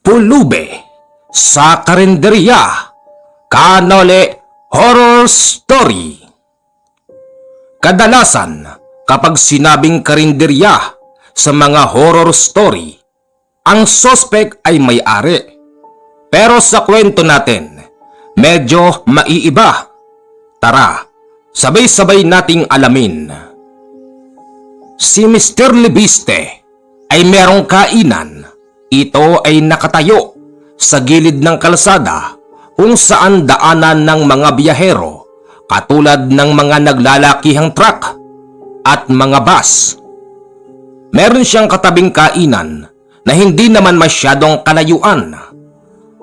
Pulube sa Karinderya Kanole Horror Story. Kadalasan, kapag sinabing karinderya sa mga horror story, ang sospek ay may-ari. Pero sa kwento natin, medyo maiiba. Tara, sabay-sabay nating alamin. Si Mr. Libiste ay merong kainan. Ito ay nakatayo sa gilid ng kalsada kung saan daanan ng mga biyahero katulad ng mga naglalakihang truck at mga bus. Meron siyang katabing kainan na hindi naman masyadong kalayuan.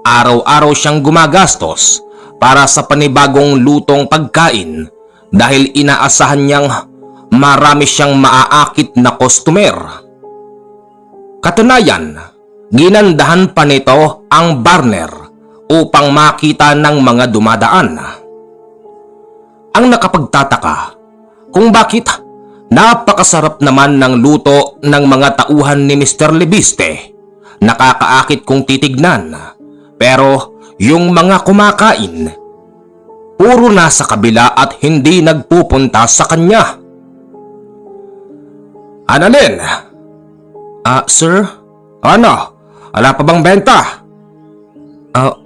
Araw-araw siyang gumagastos para sa panibagong lutong pagkain dahil inaasahan niyang marami siyang maaakit na customer. Katunayan, ginandahan pa nito ang burner upang makita ng mga dumadaan. Ang nakapagtataka kung bakit napakasarap naman ng luto ng mga tauhan ni Mr. Libiste. Nakakaakit kung titignan, pero yung mga kumakain, puro nasa kabila at hindi nagpupunta sa kanya. Annalyn! Sir? Ano? Wala pa bang benta?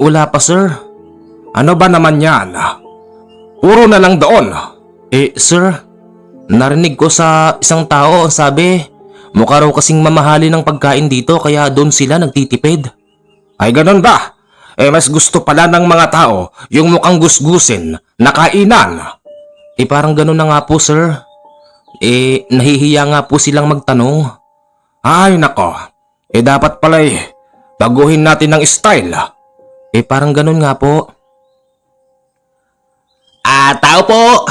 Wala pa, sir. Ano ba naman yan? Puro na lang doon. Sir, narinig ko sa isang tao ang sabi, mukha raw kasing mamahali ng pagkain dito kaya doon sila nagtitipid. Ay ganun ba? Mas gusto pala ng mga tao yung mukhang gusgusin na kainan. Parang ganun na nga po, sir. Nahihiya nga po silang magtanong. Ay nako, dapat pala baguhin natin ng style. Parang ganun nga po. Tao po,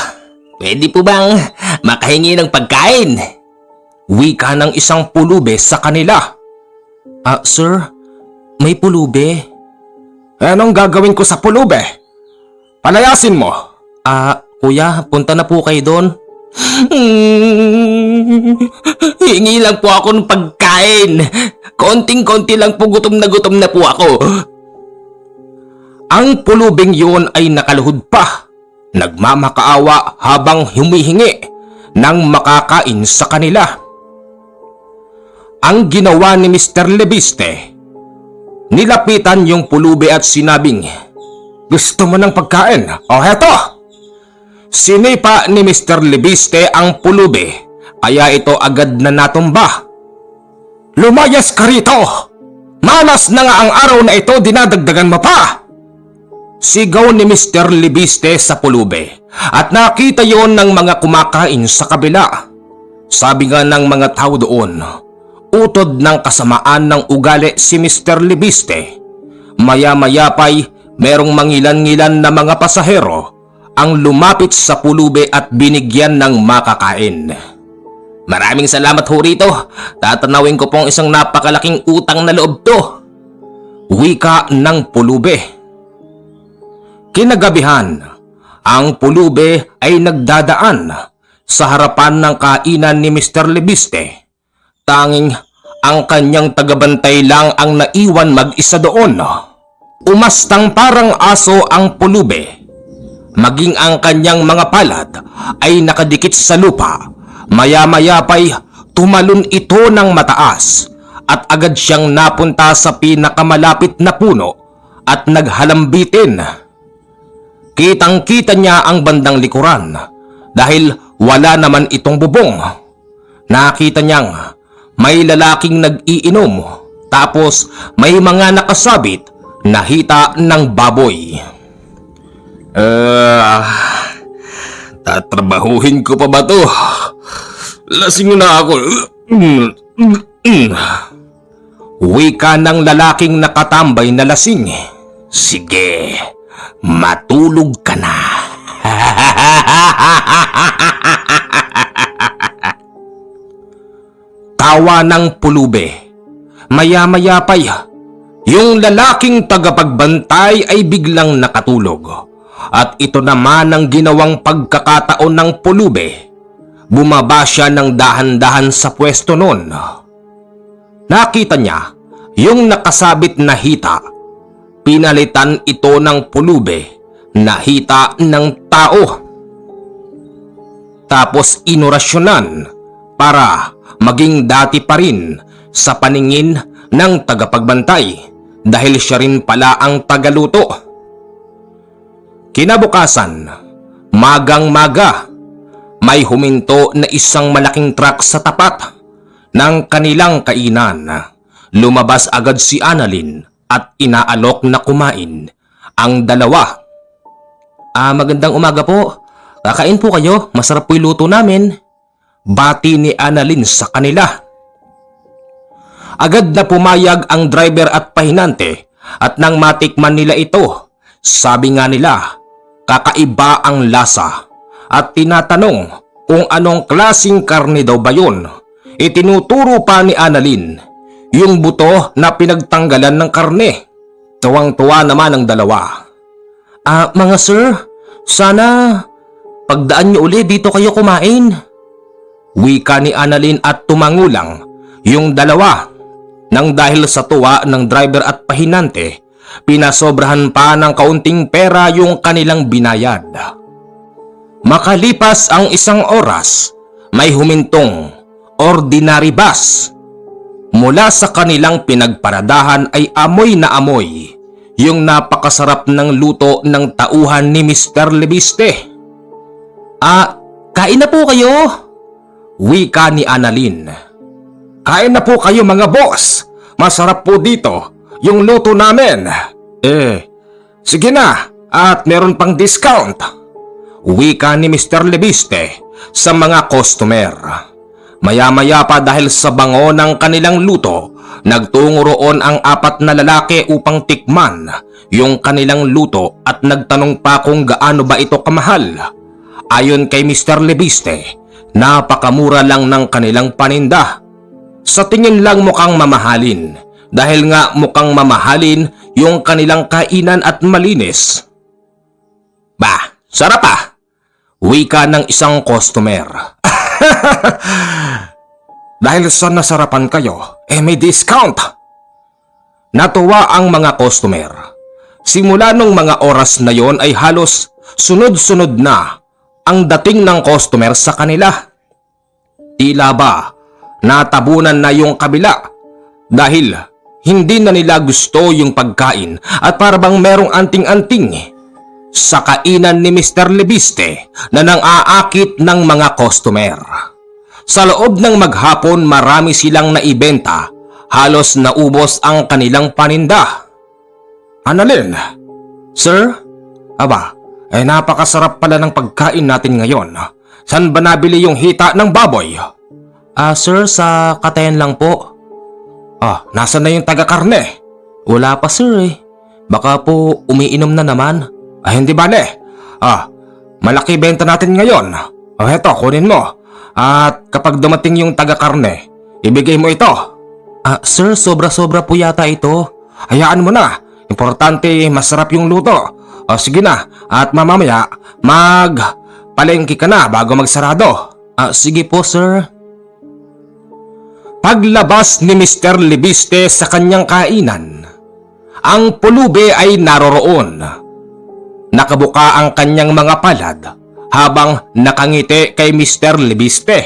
pwede po bang makahingi ng pagkain? Wika ng isang pulube sa kanila. Sir, may pulube? Anong gagawin ko sa pulube? Palayasin mo. Kuya, punta na po kayo doon. Hingi lang po ako ng pagkain. Konting-konti lang po, gutom na po ako. Ang pulubing yun ay nakaluhod pa, nagmamakaawa habang humihingi ng makakain sa kanila. Ang ginawa ni Mr. Libiste, nilapitan yung pulube at sinabing, gusto mo ng pagkain? O heto! Sinipa ni Mr. Libiste ang pulube, kaya ito agad na natumba. Lumayas ka rito! Malas na nga ang araw na ito, dinadagdagan mo pa! Sigaw ni Mr. Libiste sa pulube at nakita yon ng mga kumakain sa kabila. Sabi nga ng mga tao doon, utod ng kasamaan ng ugali si Mr. Libiste. Maya-maya pa'y merong mangilan-ngilan na mga pasahero ang lumapit sa pulube at binigyan ng makakain. Maraming salamat ho rito. Tatanawin ko pong isang napakalaking utang na loob to. Wika ng pulube. Kinagabihan, ang pulube ay nagdadaan sa harapan ng kainan ni Mr. Libiste. Tanging ang kanyang tagabantay lang ang naiwan mag-isa doon. Umastang parang aso ang pulube. Maging ang kanyang mga palad ay nakadikit sa lupa. Maya-maya pa'y tumalon ito ng mataas at agad siyang napunta sa pinakamalapit na puno at naghalambitin. Kitang-kita niya ang bandang likuran dahil wala naman itong bubong. Nakita niyang may lalaking nag-iinom tapos may mga nakasabit na hita ng baboy. Tatrabahuhin ko pa ba to? Lasing na ako. Wika ng lalaking nakatambay na lasing. Sige, matulog ka na. Tawa ng pulube. Maya-maya pa'y yung lalaking tagapagbantay ay biglang nakatulog. At ito naman ang ginawang pagkakataon ng pulube. Bumaba siya ng dahan-dahan sa pwesto noon. Nakita niya Yung nakasabit na hita, pinalitan ito ng pulube na hita ng tao. Tapos inorasyonan para maging dati pa rin sa paningin ng tagapagbantay dahil siya rin pala ang tagaluto. Kinabukasan, magang-maga, may huminto na isang malaking truck sa tapat ng kanilang kainan. Lumabas agad si Annalyn at inaalok na kumain ang dalawa. Magandang umaga po. Kakain po kayo, masarap po yung luto namin. Bati ni Annalyn sa kanila. Agad na pumayag ang driver at pahinante at nang matikman nila ito, sabi nga nila, kakaiba ang lasa at tinatanong kung anong klaseng karne daw ba yun. Itinuturo pa ni Annalyn yung buto na pinagtanggalan ng karne. Tuwang-tuwa naman ang dalawa. Mga sir, sana pagdaan niyo uli dito kayo kumain. Wika ni Annalyn at tumangulang yung dalawa. Nang dahil sa tuwa ng driver at pahinante, pinasobrahan pa ng kaunting pera yung kanilang binayad. Makalipas ang isang oras, may humintong ordinary bus. Mula sa kanilang pinagparadahan ay amoy na amoy yung napakasarap ng luto ng tauhan ni Mr. Lebiste. Kain na po kayo? Wika ni Annalyn. Kain na po kayo mga boss. Masarap po dito yung luto namin. Sige na at meron pang discount. Wika ni Mr. Lebiste sa mga customer. Maya-maya pa dahil sa bango ng kanilang luto, nagtungo roon ang 4 na lalaki upang tikman yung kanilang luto at nagtanong pa kung gaano ba ito kamahal. Ayon kay Mr. Lebiste, napakamura lang ng kanilang paninda. Sa tingin lang mukhang mamahalin dahil nga mukhang mamahalin yung kanilang kainan at malinis. Sarap ah! Wika ng isang customer. Dahil sa nasarapan kayo, may discount. Natuwa ang mga customer. Simula nung mga oras na yon ay halos sunod-sunod na ang dating ng customer sa kanila. Tila ba natabunan na yung kabila dahil hindi na nila gusto yung pagkain at para bang merong anting-anting sa kainan ni Mr. Lebiste na nang-aakit ng mga customer. Sa loob ng maghapon marami silang naibenta, halos naubos ang kanilang paninda. Annalyn, sir? Napakasarap pala ng pagkain natin ngayon. Saan ba nabili yung hita ng baboy? Sir, sa Katayan lang po. Nasaan na yung taga-karne? Wala pa sir Baka po umiinom na naman. Hindi bale. Malaki benta natin ngayon. Heto, kunin mo. At kapag dumating yung taga-karne, ibigay mo ito. Sir, sobra-sobra po yata ito. Hayaan mo na. Importante, masarap yung luto. Sige na. At mamamaya, palengke ka na bago magsarado. Sige po, sir. Paglabas ni Mr. Lebiste sa kanyang kainan, ang pulube ay naroroon. Nakabuka ang kanyang mga palad habang nakangiti kay Mr. Lebiste.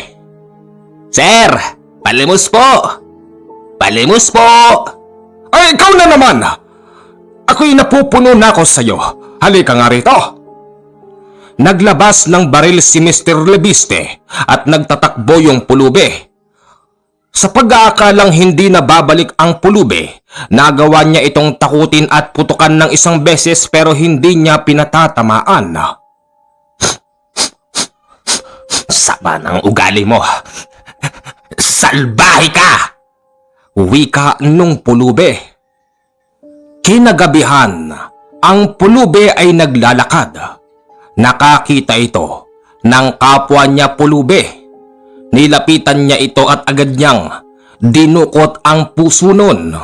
Sir, palimos po! Palimos po! Ay, ikaw na naman! Ako'y napupuno na ako sa'yo. Halika nga rito. Naglabas ng baril si Mr. Lebiste at nagtatakbo yung pulube. Sa pag-aakalang hindi na babalik ang pulube, nagawa niya itong takutin at putukan ng isang beses pero hindi niya pinatatamaan. Sama ng ugali mo. Salbahe ka! Wika nung pulube. Kinagabihan, ang pulube ay naglalakad. Nakakita ito ng kapwa niya pulube. Nilapitan niya ito at agad niyang dinukot ang puso nun.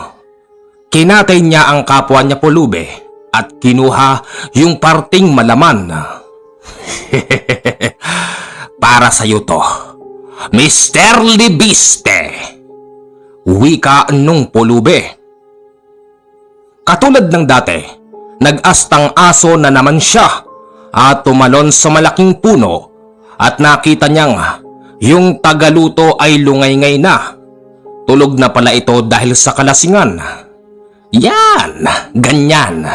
Kinatay niya ang kapwa niya pulube at kinuha yung parting malaman. Para sa'yo to, Mr. Lebiste. Wika nung pulube. Katulad ng dati, nag-astang aso na naman siya at tumalon sa malaking puno at nakita niyang yung tagaluto ay lungay-ngay na. Tulog na pala ito dahil sa kalasingan. Yan, ganyan.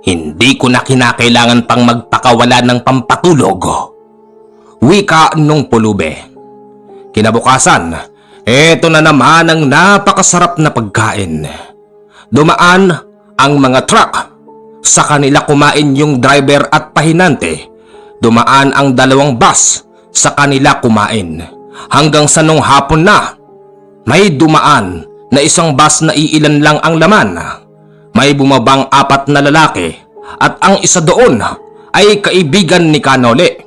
Hindi ko na kinakailangan pang magpakawala ng pampatulog. Wika nung pulube. Kinabukasan, eto na naman ang napakasarap na pagkain. Dumaan ang mga truck. Sa kanila kumain yung driver at pahinante. Dumaan ang 2 bus. Sa kanila kumain. Hanggang sa nung hapon na, may dumaan na isang bus na iilan lang ang laman. May bumabang 4 na lalaki at ang isa doon ay kaibigan ni Kanole.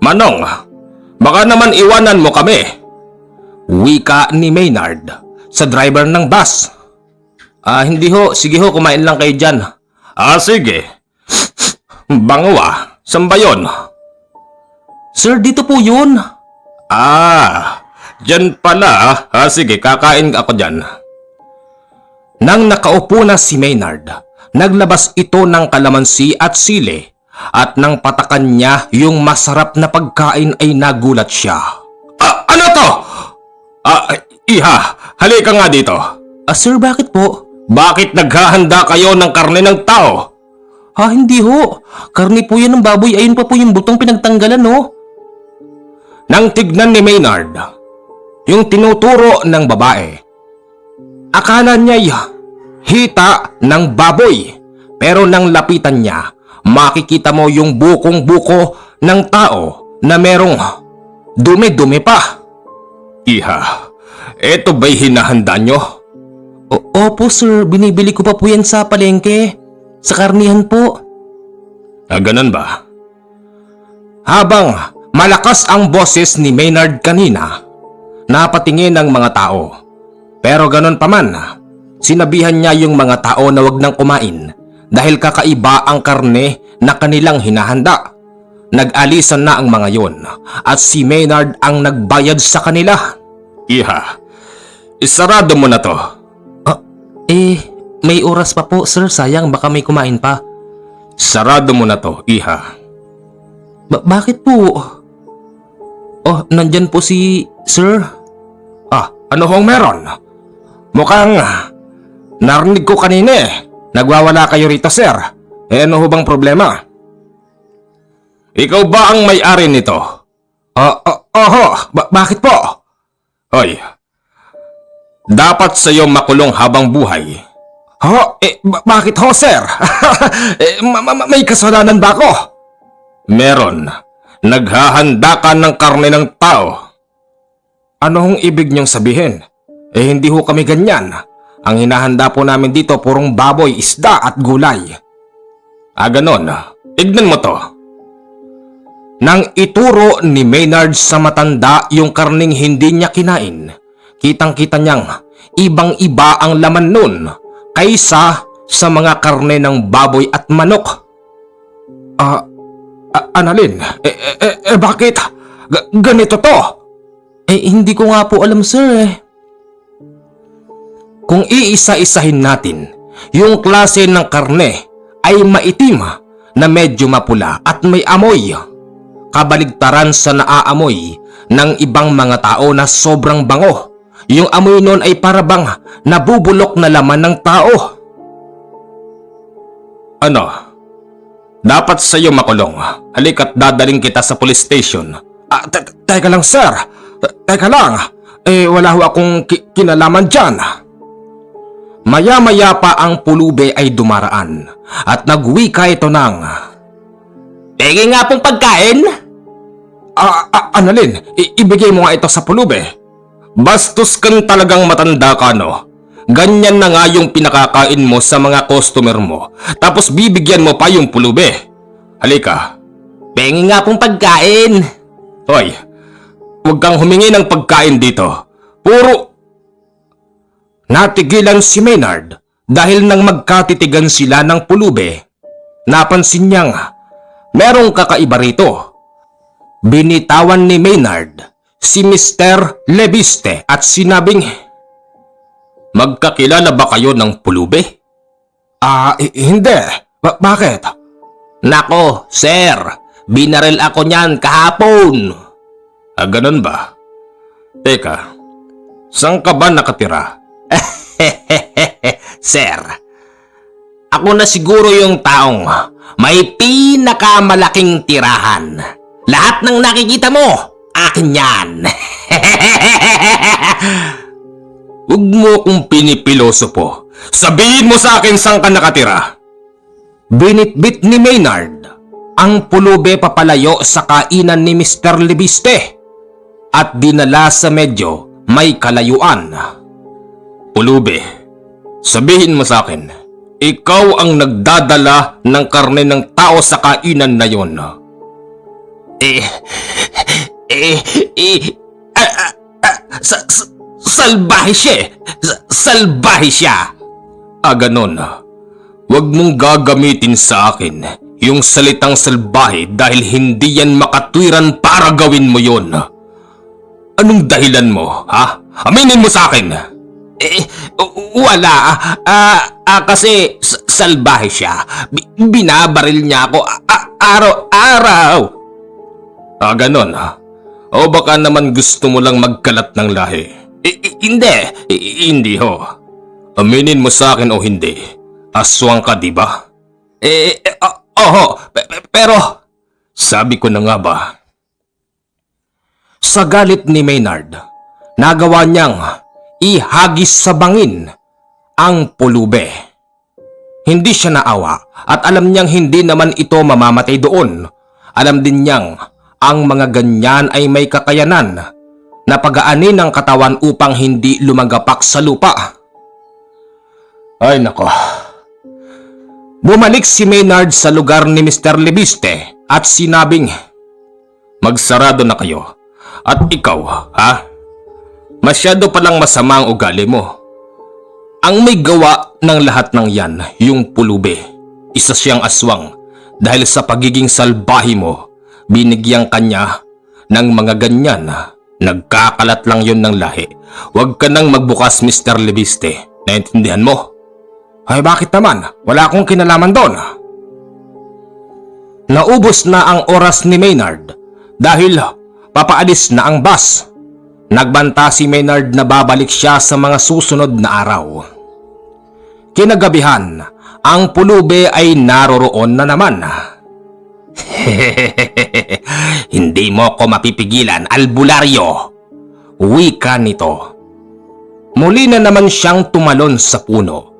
Manong, baka naman iwanan mo kami. Wika ni Maynard sa driver ng bus. Hindi ho, sige ho, kumain lang kayo dyan. Sige. Bango saan ba yun? Sir, dito po yun. Diyan pala. Sige, kakain ako dyan. Nang nakaupo na si Maynard, naglabas ito ng kalamansi at sili at nang patakan niya yung masarap na pagkain ay nagulat siya. Ano to? Iha, halika nga dito. Sir, bakit po? Bakit naghahanda kayo ng karne ng tao? Hindi ho. Karne po yan ng baboy. Ayun pa po yung butong pinagtanggalan, no? Nang tignan ni Maynard yung tinuturo ng babae, akala niya'y hita ng baboy. Pero nang lapitan niya, makikita mo yung bukong-buko ng tao na merong dumi-dumi pa. Iha, eto ba'y hinahanda nyo? Opo sir, binibili ko pa po yan sa palengke. Sa karnihan po. Ganun ba? Habang malakas ang boses ni Maynard kanina, napatingin ang mga tao. Pero ganun pa man, sinabihan niya yung mga tao na wag nang kumain dahil kakaiba ang karne na kanilang hinahanda. Nag-alisan na ang mga yon at si Maynard ang nagbayad sa kanila. Iha, isarado mo na to. May oras pa po sir, sayang baka may kumain pa. Sarado mo na to, Iha. Bakit po? Nandyan po si sir. Ano hong meron? Mukhang narinig ko kanina nagwawala kayo rito sir. Ano ho bang problema? Ikaw ba ang may-ari nito? Bakit po? Hoy, dapat sa'yo makulong habang buhay. Bakit ho sir? May kasalanan ba ako? Meron. Naghahanda ka ng karne ng tao. Ano hong ibig niyong sabihin? Hindi ho kami ganyan. Ang hinahanda po namin dito purong baboy, isda at gulay. Ganon. Tignan mo to. Nang ituro ni Maynard sa matanda yung karning hindi niya kinain, kitang-kita niyang ibang-iba ang laman nun kaysa sa mga karne ng baboy at manok. Annalyn, bakit? Ganito to? Hindi ko nga po alam sir. Kung iisa-isahin natin, yung klase ng karne ay maitim na medyo mapula at may amoy. Kabaligtaran sa naaamoy ng ibang mga tao na sobrang bango. Yung amoy nun ay parabang nabubulok na laman ng tao. Ano? Dapat sa'yo makulong. Halika't dadaling kita sa police station. Teka lang sir. Teka lang. Wala ho akong kinalaman dyan. Maya-maya pa ang pulube ay dumaraan at nagwika ito ng, "Penge nga pong pagkain." Annalyn, ibigay mo nga ito sa pulube. Bastos kang talagang matanda ka, no? Ganyan na nga yung pinakakain mo sa mga customer mo. Tapos bibigyan mo pa yung pulube. Halika. Penge nga pong pagkain. Hoy, huwag kang humingi ng pagkain dito. Puro... Natigilan si Maynard dahil nang magkatitigan sila ng pulube, napansin niyang merong kakaiba rito. Binitawan ni Maynard si Mr. Lebiste at sinabing, "Magkakilala ba kayo ng pulube?" Hindi. Bakit? Nako, sir. Binaril ako niyan kahapon. Ganun ba? Teka, saan ka ba nakatira? Sir, ako na siguro yung taong may pinakamalaking tirahan. Lahat ng nakikita mo, akin yan. Huwag mo kong pinipilosopo. Sabihin mo sa akin saan ka nakatira. Binitbit ni Maynard ang pulube papalayo sa kainan ni Mr. Libiste at dinala sa medyo may kalayuan. Pulube, sabihin mo sa akin, ikaw ang nagdadala ng karne ng tao sa kainan na yon. Salbahe siya. Salbahe siya. Ganon. Huwag mong gagamitin sa akin yung salitang salbahe dahil hindi yan makatwiran para gawin mo yon. Anong dahilan mo, ha? Aminin mo sa akin. Wala. Kasi salbahe siya. Binabaril niya ako araw-araw. Ganon. O baka naman gusto mo lang magkalat ng lahi. Hindi ho. Aminin mo sa akin o hindi. Aswang ka, di ba? Oo. Pero, sabi ko na nga ba? Sa galit ni Maynard, nagawa niyang ihagis sa bangin ang pulube. Hindi siya naawa at alam niyang hindi naman ito mamamatay doon. Alam din niyang ang mga ganyan ay may kakayanan na pagaanin ng katawan upang hindi lumagapak sa lupa. Ay nako. Bumalik si Maynard sa lugar ni Mr. Libiste at sinabing, magsarado na kayo. At ikaw, ha? Masyado palang masama ang ugali mo. Ang may gawa ng lahat ng yan, yung pulube. Isa siyang aswang dahil sa pagiging salbahe mo, binigyang kanya ng mga ganyan. Nagkakalat lang yon ng lahi. Huwag ka nang magbukas, Mr. Libiste. Naintindihan mo? Ay bakit naman? Wala akong kinalaman doon. Naubos na ang oras ni Maynard dahil papaalis na ang bus. Nagbanta si Maynard na babalik siya sa mga susunod na araw. Kinagabihan, ang pulube ay naroroon na naman. Hindi mo ko mapipigilan, albularyo. Wika nito. Muli na naman siyang tumalon sa puno.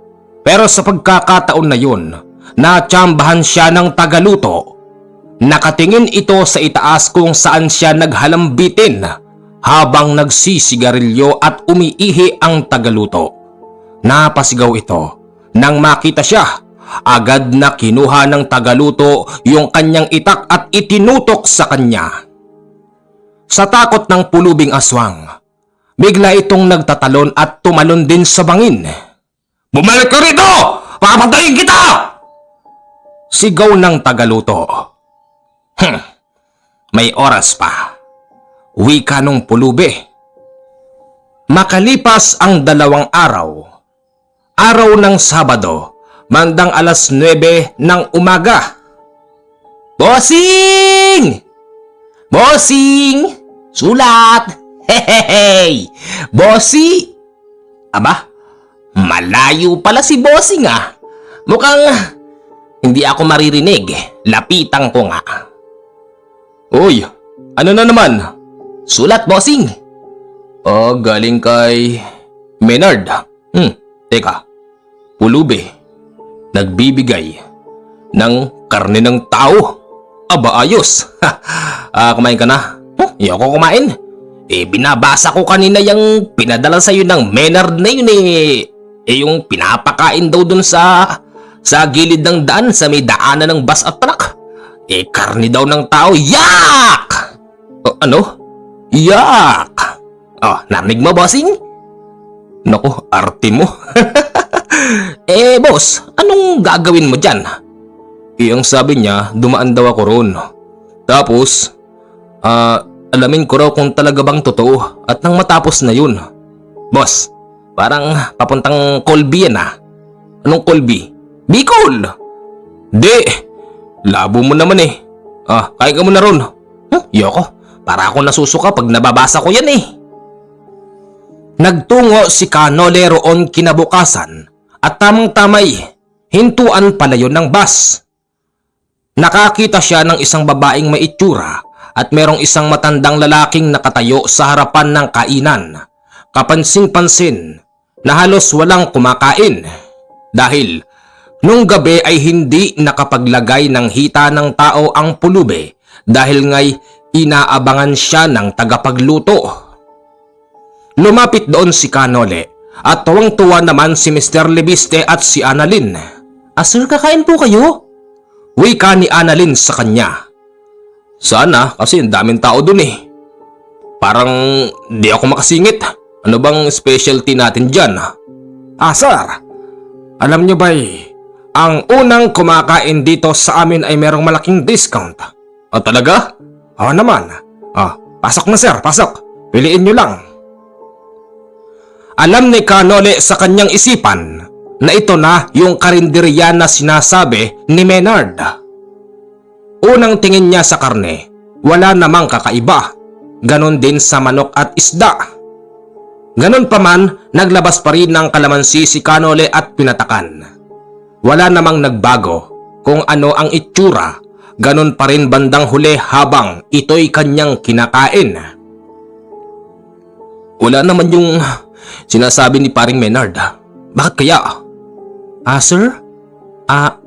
Pero sa pagkakataon na yun, natsambahan siya ng tagaluto. Nakatingin ito sa itaas kung saan siya naghalambitin habang nagsisigarilyo at umiihi ang tagaluto. Napasigaw ito nang makita siya. Agad na kinuha ng tagaluto yung kanyang itak at itinutok sa kanya. Sa takot ng pulubing aswang, bigla itong nagtatalon at tumalon din sa bangin. Bumalik ka rito! Papatayin kita! Sigaw ng tagaluto. May oras pa. Wika nung pulube. Makalipas ang 2 araw. Araw ng Sabado, bandang alas 9 ng umaga. Bossing! Bossing! Sulat! Hehehe! Bossy! Aba, malayo pala si Bossing ah. Mukhang hindi ako maririnig. Lapitan ko nga. Uy, ano na naman? Sulat, Bossing. Galing kay Maynard. Teka. Pulube. Nagbibigay ng karne ng tao. Aba, ayos. Kumain ka na? Hindi ako kumain. Binabasa ko kanina yung pinadala sa'yo ng Maynard na yun yung pinapakain daw dun sa gilid ng daan sa may daanan ng bus at truck. Karne daw ng tao. Yak! Ano? Yak! Narinig mo, Bossing? Naku, arte mo. Boss, anong gagawin mo dyan? Ang sabi niya, dumaan daw ako roon. Tapos, alamin ko raw kung talaga bang totoo at nang matapos na yun. Boss, parang papuntang Colby yan ah. Anong Colby? Bicol! Di, labo mo naman eh. Kain ka muna ron. Yoko, para ako nasusuka pag nababasa ko yan eh. Nagtungo si Canole roon kinabukasan at tamang-tamay, hintuan pala yun ng bus. Nakakita siya ng isang babaeng may itsura at merong isang matandang lalaking nakatayo sa harapan ng kainan. Kapansin-pansin na halos walang kumakain dahil nung gabi ay hindi nakapaglagay ng hita ng tao ang pulube dahil nga'y inaabangan siya ng tagapagluto. Lumapit doon si Canole at tuwang-tuwa naman si Mr. Lebiste at si Annalyn. Sir, kakain po kayo? Wika ni Annalyn sa kanya. Sana kasi ang daming tao dun eh. Parang di ako makasingit. Ano bang specialty natin dyan? Sir, alam nyo ba ang unang kumakain dito sa amin ay merong malaking discount. Talaga? Oo naman. Pasok na sir, pasok. Piliin nyo lang. Alam ni Canole sa kanyang isipan na ito na yung karinderya na sinasabi ni Maynard. Unang tingin niya sa karne, wala namang kakaiba. Ganon din sa manok at isda. Ganon pa man, naglabas pa rin ng kalamansi si Canole at pinatakan. Wala namang nagbago kung ano ang itsura. Ganon pa rin bandang huli habang ito'y kanyang kinakain. Wala naman yung sinasabi ni paring Maynard. Bakit kaya? Sir?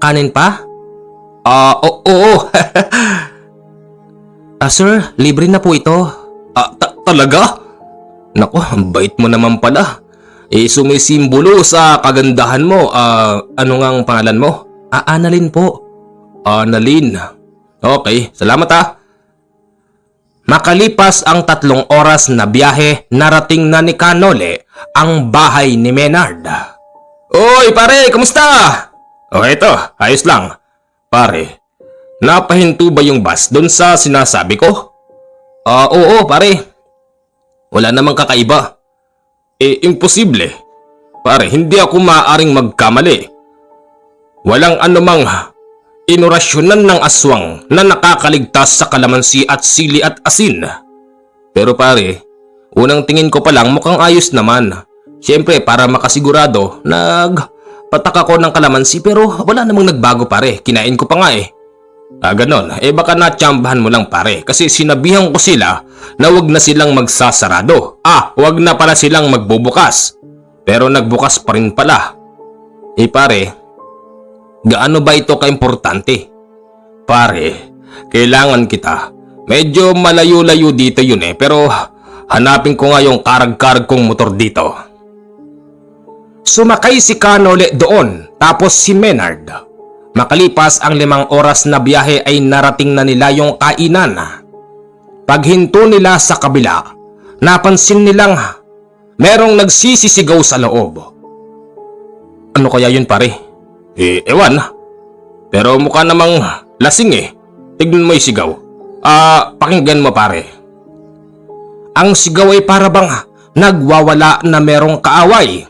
Kanin pa? Oo. Sir, libre na po ito. Talaga? Nako, ang bait mo naman pala. Sumisimbolo sa kagandahan mo. Ano nga ang pangalan mo? Annalyn po. Annalyn. Okay, salamat Makalipas ang 3 oras na biyahe, narating na ni Canole ang bahay ni Maynard. Oy pare, kamusta? Eto, ayos lang. Pare, napahinto ba yung bus doon sa sinasabi ko? Oo pare. Wala namang kakaiba. Imposible. Pare, hindi ako maaaring magkamali. Walang anumang inorasyonan ng aswang na nakakaligtas sa kalamansi at sili at asin. Pero pare, unang tingin ko pa lang mukhang ayos naman. Siyempre para makasigurado, nagpatak ako ng kalamansi pero wala namang nagbago pare. Kinain ko pa nga eh. Ganon. Baka natsambahan mo lang pare kasi sinabihan ko sila na wag na silang magsasarado. Wag na pala silang magbubukas. Pero nagbukas pa rin pala. Pare, gaano ba ito kaimportante? Pare, kailangan kita. Medyo malayo-layo dito yun pero hanapin ko nga yung karag-karag kong motor dito. Sumakay si Canole doon tapos si Maynard. Makalipas ang 5 oras na biyahe ay narating na nila yung kainan. Paghinto nila sa kabila, napansin nilang merong nagsisisigaw sa loob. Ano kaya yun pare? Ewan. Pero mukha namang lasing eh. Tignan mo yung sigaw. Pakinggan mo pare. Ang sigaw ay para bang nagwawala na merong kaaway.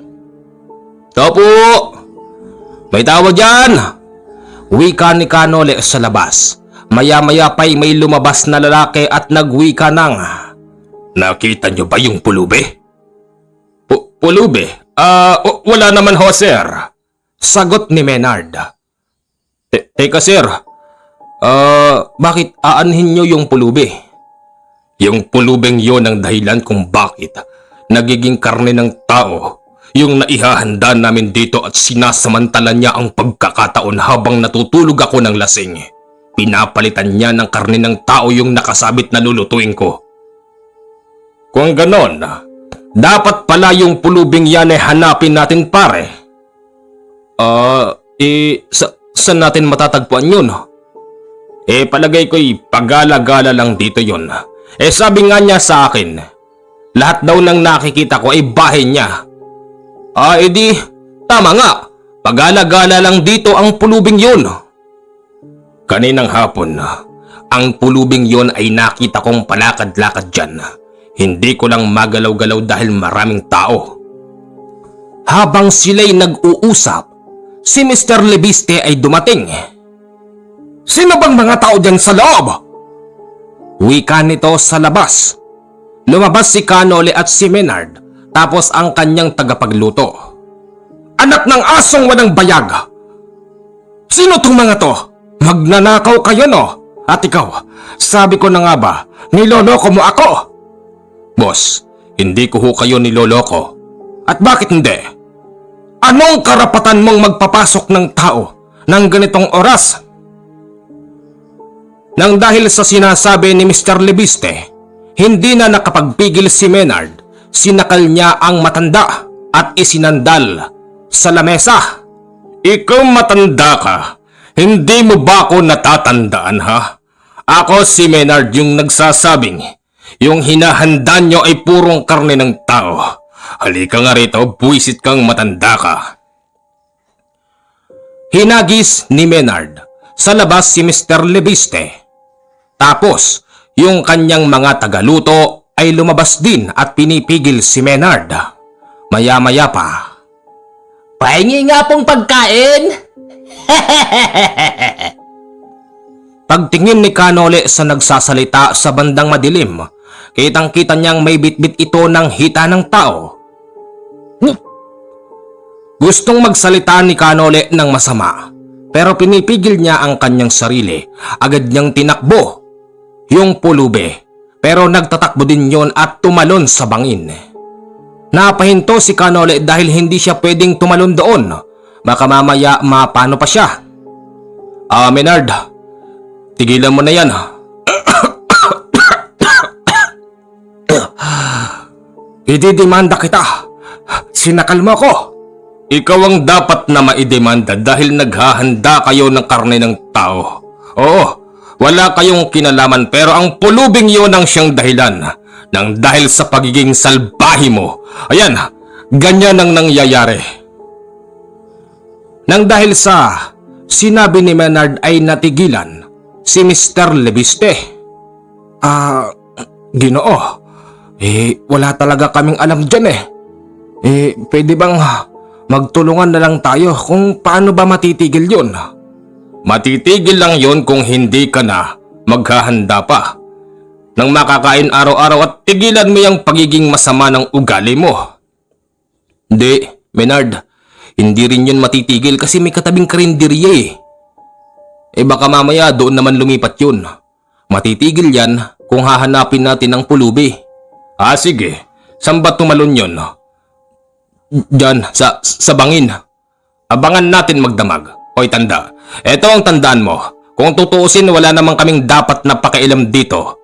Topo! May tao dyan! Wika ni Canole sa labas. Maya-maya pa'y may lumabas na lalaki at nagwika ng, nakita nyo ba yung pulube? Pulube? Wala naman ho sir. Sagot ni Maynard. Teka sir, bakit aanhin nyo yung pulube? Yung pulubeng yon ang dahilan kung bakit nagiging karne ng tao yung naihahanda namin dito at sinasamantala niya ang pagkakataon habang natutulog ako ng lasing. Pinapalitan niya ng karne ng tao yung nakasabit na lulutuin ko. Kung ganon, dapat pala yung pulubing yan ay hanapin natin pare. Saan natin matatagpuan yun? Palagay ko'y pagala-gala lang dito yun. Sabi nga niya sa akin, lahat daw ng nakikita ko ay bahay niya. Edi, tama nga. Pagala-gala lang dito ang pulubing yun. Kaninang hapon, ang pulubing yun ay nakita kong palakad-lakad dyan. Hindi ko lang magalaw-galaw dahil maraming tao. Habang sila'y nag-uusap, si Mr. Lebiste ay dumating. "Sino bang mga tao dyan sa loob?" wika nito sa labas. Lumabas si Canole at si Menard, tapos ang kanyang tagapagluto. "Anak ng asong walang bayag! Sino tong mga to? Magnanakaw kayo, no? At ikaw, sabi ko na nga ba, niloloko mo ako?" "Boss, hindi ko ho kayo niloloko. At bakit hindi? Anong karapatan mong magpapasok ng tao ng ganitong oras?" Nang dahil sa sinasabi ni Mr. Lebiste, hindi na nakapagpigil si Menard. Sinakal niya ang matanda at isinandal sa lamesa. "Ikaw matanda ka, hindi mo ba ako natatandaan ha? Ako si Menard yung nagsasabing, yung hinahanda nyo ay purong karne ng tao. Halika nga rito, buwisit kang matanda ka." Hinagis ni Menard sa labas si Mr. Lebiste. Tapos, yung kanyang mga tagaluto ay lumabas din at pinipigil si Menard. Maya-maya pa, Pahingi nga pong pagkain! pagtingin ni Canole sa nagsasalita sa bandang madilim, kitang-kita niyang may bitbit ito ng hita ng tao. Gustong magsalita ni Canole ng masama, pero pinipigil niya ang kanyang sarili. Agad niyang tinakbo yung pulube, pero nagtatakbo din yon at tumalon sa bangin. Napahinto si Canole dahil hindi siya pwedeng tumalon doon. Baka mamaya mapano pa siya. Menard, tigilan mo na yan." "Ididemanda kita. Sinakal mo ako." "Ikaw ang dapat na maidemanda dahil naghahanda kayo ng karne ng tao. Oo, wala kayong kinalaman pero ang pulubing yon ang siyang dahilan. Nang dahil sa pagiging salbahe mo. Ayan, ganyan ang nangyayari." Nang dahil sa sinabi ni Menard ay natigilan si Mr. Lebiste. Ginoo, wala talaga kaming alam dyan eh. Pwede bang magtulungan na lang tayo kung paano ba matitigil yun?" "Matitigil lang yon kung hindi ka na maghahanda pa nang makakain araw-araw at tigilan mo yung pagiging masama ng ugali mo." "Hindi, Menard, hindi rin yun matitigil kasi may katabing karinderya eh. Baka mamaya doon naman lumipat yun. Matitigil yan kung hahanapin natin ang pulubi." Sige, saan ba tumalon yun?" "Diyan, sa bangin. Abangan natin magdamag. Hoy tanda, eto ang tandaan mo. Kung tutuusin wala namang kaming dapat na pakialam dito.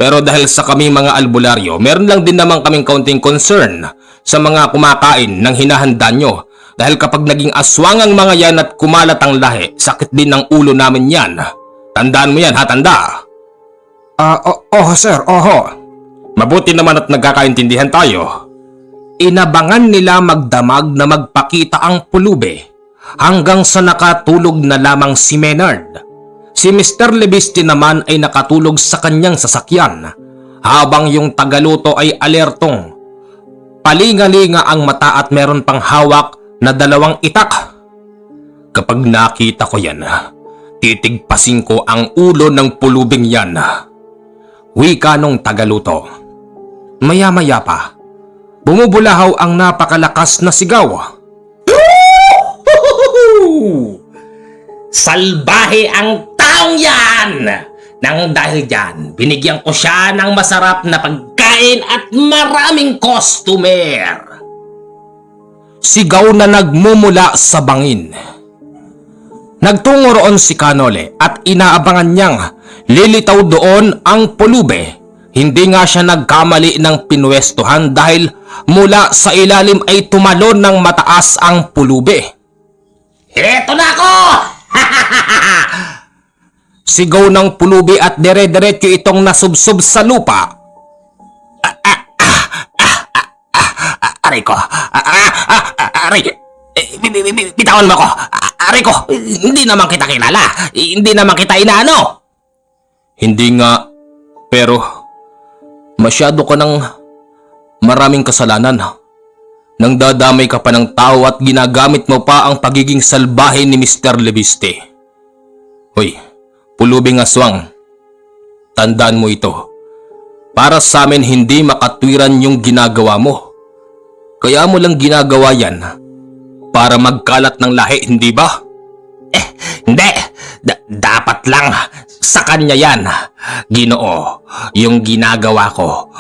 Pero dahil sa kami mga albularyo, meron lang din naman kaming kaunting concern sa mga kumakain ng hinahanda nyo. Dahil kapag naging aswang ang mga yan at kumalat ang lahi, sakit din ng ulo namin yan. Tandaan mo yan ha, tanda." Sir, oho." "Mabuti naman at nagkakaintindihan tayo." Inabangan nila magdamag na magpakita ang pulube hanggang sa nakatulog na lamang si Menard. Si Mr. Lebiste naman ay nakatulog sa kanyang sasakyan habang yung tagaluto ay alertong. Palingalinga ang mata at meron pang hawak na 2 itak. "Kapag nakita ko yan, titigpasin ko ang ulo ng pulubing yan," wika nung tagaluto. Maya-maya pa, bumubulahaw ang napakalakas na sigaw. Salbahe ang taong yan! Nang dahil dyan, binigyan ko siya ng masarap na pagkain at maraming customer. Sigaw na nagmumula sa bangin. Nagtungo roon si Canole at inaabangan niyang lilitaw doon ang pulube. Hindi nga siya nagkamali ng pinwestuhan dahil mula sa ilalim ay tumalon ng mataas ang pulube. Heto na ako! Sigaw ng pulubi at dire-diretso itong nasubsob sa lupa. Aray ko! Aray! Bitawan mo ako! Aray ko! Hindi naman kita kilala! Hindi naman kita inaano! Hindi nga, pero masyado ka ng maraming kasalanan. nang dadamay ka pa ng tao at ginagamit mo pa ang pagiging salbahe ni Mr. Lebiste. Hoy, pulubing aswang, tandaan mo ito. Para sa amin hindi makatwiran yung ginagawa mo. Kaya mo lang ginagawa yan para magkalat ng lahi, hindi ba? Hindi. Dapat lang sa kanya yan. Ginoo, yung ginagawa ko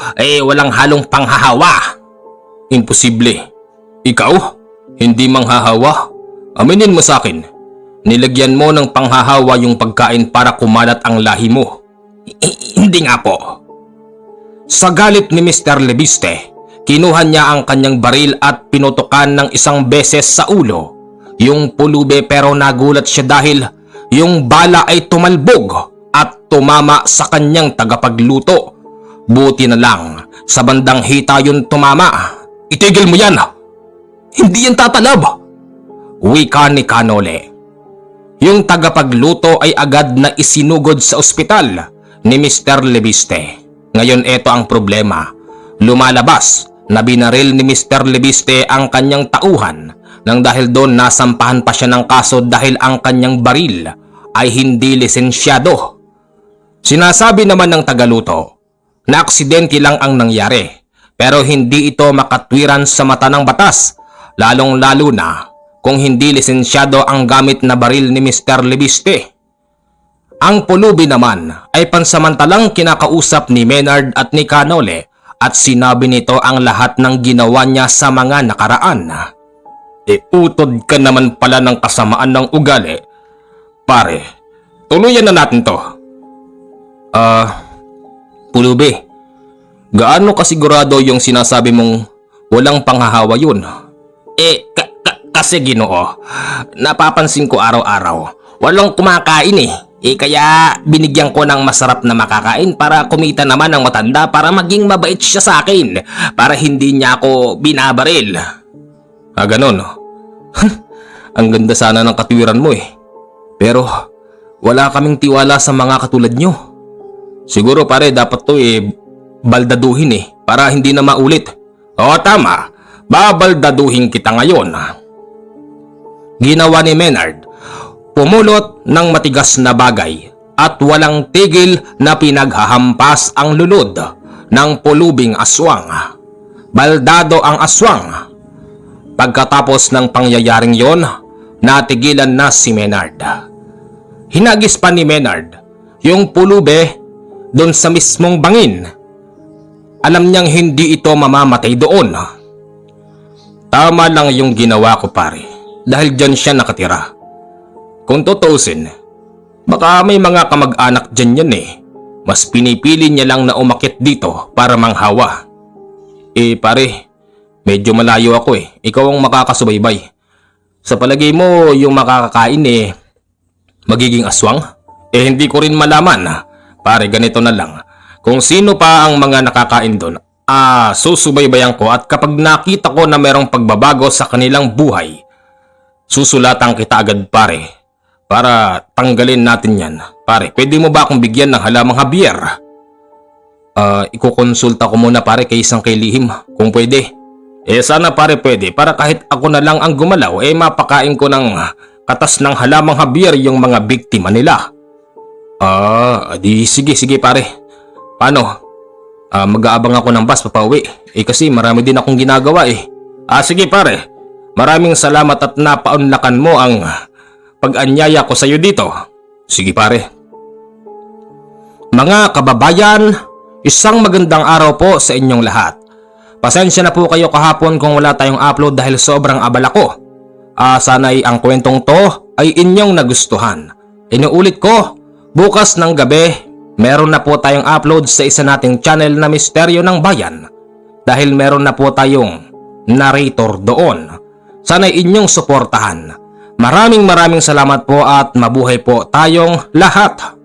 walang halong panghahawa. Imposible. Ikaw? Hindi manghahawa? Aminin mo sa akin. Nilagyan mo ng panghahawa yung pagkain para kumalat ang lahi mo. Hindi nga po. Sa galit ni Mr. Lebiste, kinuha niya ang kanyang baril at pinutukan ng isang beses sa ulo yung pulube, pero nagulat siya dahil yung bala ay tumalbog at tumama sa kanyang tagapagluto. Buti na lang sa bandang hita yun tumama. Itigil mo yan! Hindi yan tatalab! Wika ni Canole. Yung tagapagluto ay agad na isinugod sa ospital ni Mr. Lebiste. Ngayon eto ang problema. Lumalabas na binaril ni Mr. Lebiste ang kanyang tauhan nang dahil doon nasampahan pa siya ng kaso dahil ang kanyang baril ay hindi lisensyado. Sinasabi naman ng tagaluto na aksidente lang ang nangyari, pero hindi ito makatwiran sa mata ng batas, lalong-lalo na kung hindi lisensyado ang gamit na baril ni Mr. Lebiste. Ang pulubi naman ay pansamantalang kinakausap ni Maynard at ni Canole at sinabi nito ang lahat ng ginawa niya sa mga nakaraan. Utod ka naman pala ng kasamaan ng ugali. Pare, tuluyan na natin to. Pulubi, gaano kasigurado yung sinasabi mong walang panghahawa yun? Kasi Ginoo, napapansin ko araw-araw, walang kumakain kaya binigyan ko ng masarap na makakain para kumita naman ng matanda para maging mabait siya sa akin, para hindi niya ako binabaril. Ganon. Ang ganda sana ng katwiran mo Pero wala kaming tiwala sa mga katulad nyo. Siguro pare dapat to baldaduhin para hindi na maulit. Oo, tama. Babaldaduhin kita ngayon. Ginawa ni Maynard, pumulot ng matigas na bagay at walang tigil na pinaghahampas ang lulod ng pulubing aswang. Baldado ang aswang. Pagkatapos ng pangyayaring yon, natigilan na si Maynard. Hinagis pa ni Maynard yung pulube doon sa mismong bangin. Alam niyang hindi ito mamamatay doon. Tama lang yung ginawa ko pare, dahil dyan siya nakatira. Kung tutusin, baka may mga kamag-anak dyan yan Mas pinipili niya lang na umakyat dito para manghawa. Pare, medyo malayo ako Ikaw ang makakasubaybay. Sa palagay mo yung makakakain magiging aswang? Hindi ko rin malaman. Pare, ganito na lang. Kung sino pa ang mga nakakain doon, susubaybayan ko at kapag nakita ko na merong pagbabago sa kanilang buhay, susulatan kita agad pare. Para tanggalin natin yan. Pare, pwede mo ba akong bigyan ng halamang Javier? Ikukonsulta ko muna pare kay isang kay Lihim, kung pwede. Sana pare pwede, para kahit ako na lang ang gumalaw, mapakain ko ng katas ng halamang Javier yung mga biktima nila. Di sige pare. Paano? Mag-aabang ako ng bus papauwi. Kasi marami din akong ginagawa Sige pare. Maraming salamat at napaunlakan mo ang pag-anyaya ko sa iyo dito. Sige pare. Mga kababayan, isang magandang araw po sa inyong lahat. Pasensya na po kayo kahapon kung wala tayong upload dahil sobrang abala ko. Sana'y ang kwentong to ay inyong nagustuhan. Inuulit ko, bukas ng gabi, meron na po tayong upload sa isa nating channel na Misteryo ng Bayan. Dahil meron na po tayong narrator doon. Sana'y inyong suportahan. Maraming salamat po at mabuhay po tayong lahat.